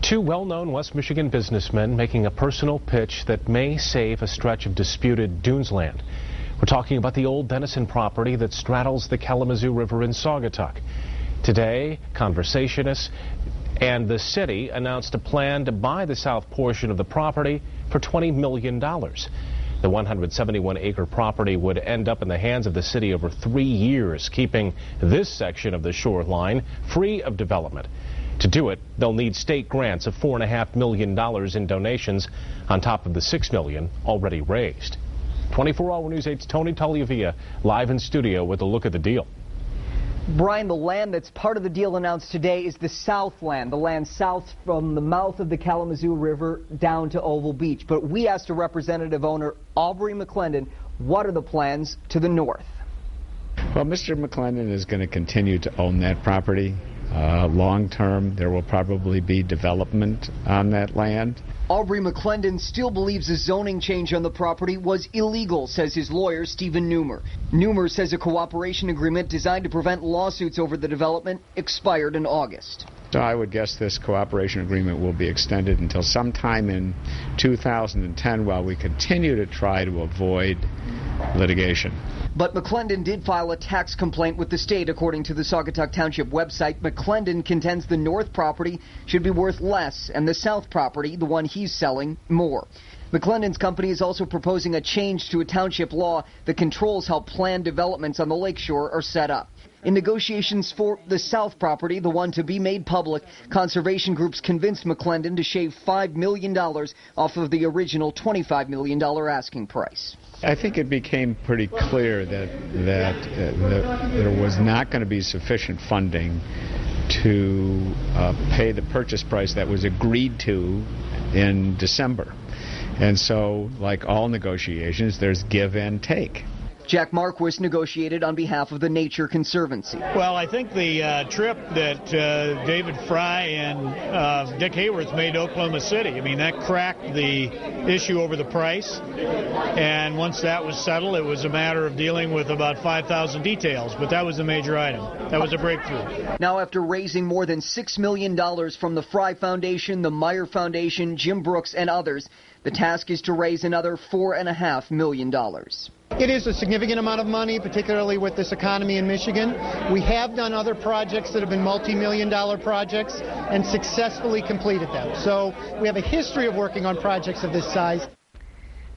Two well-known West Michigan businessmen making a personal pitch that may save a stretch of disputed dunes land. We're talking about the old Denison property that straddles the Kalamazoo River in Saugatuck. Today, conversationists and the city announced a plan to buy the south portion of the property for $20 million. The 171-acre property would end up in the hands of the city over 3 years, keeping this section of the shoreline free of development. To do it, they'll need state grants of $4.5 million in donations on top of the $6 million already raised. 24 Hour News 8's Tony Tagliavia live in studio with a look at the deal. Brian, the land that's part of the deal announced today is the Southland, the land south from the mouth of the Kalamazoo River down to Oval Beach. But we asked a representative owner, Aubrey McClendon, what are the plans to the north? Well, Mr. McClendon is going to continue to own that property. Long term, there will probably be development on that land. Aubrey McClendon still believes a zoning change on the property was illegal, says his lawyer, Stephen Neumer. Neumer says a cooperation agreement designed to prevent lawsuits over the development expired in August. So I would guess this cooperation agreement will be extended until sometime in 2010 while we continue to try to avoid litigation. But McClendon did file a tax complaint with the state, according to the Saugatuck Township website. McClendon contends the north property should be worth less and the south property, the one he's selling, more. McClendon's company is also proposing a change to a township law that controls how planned developments on the lakeshore are set up. In negotiations for the south property, the one to be made public, conservation groups convinced McClendon to shave $5 million off of the original $25 million asking price. I think it became pretty clear that there was not going to be sufficient funding to pay the purchase price that was agreed to in December. And so, like all negotiations, there's give and take. Jack Marquis negotiated on behalf of the Nature Conservancy. Well, I think the trip that David Fry and Dick Hayworth made to Oklahoma City, I mean, that cracked the issue over the price. And once that was settled, it was a matter of dealing with about 5,000 details. But that was a major item. That was a breakthrough. Now, after raising more than $6 million from the Fry Foundation, the Meyer Foundation, Jim Brooks, and others, the task is to raise another $4.5 million. It is a significant amount of money, particularly with this economy in Michigan. We have done other projects that have been multi-million-dollar projects and successfully completed them. So we have a history of working on projects of this size.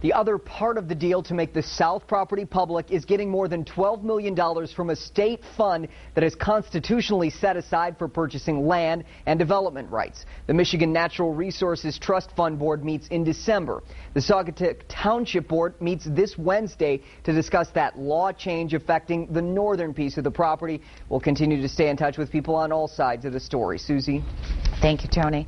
The other part of the deal to make the south property public is getting more than $12 million from a state fund that is constitutionally set aside for purchasing land and development rights. The Michigan Natural Resources Trust Fund Board meets in December. The Saugatuck Township Board meets this Wednesday to discuss that law change affecting the northern piece of the property. We'll continue to stay in touch with people on all sides of the story. Susie? Thank you, Tony.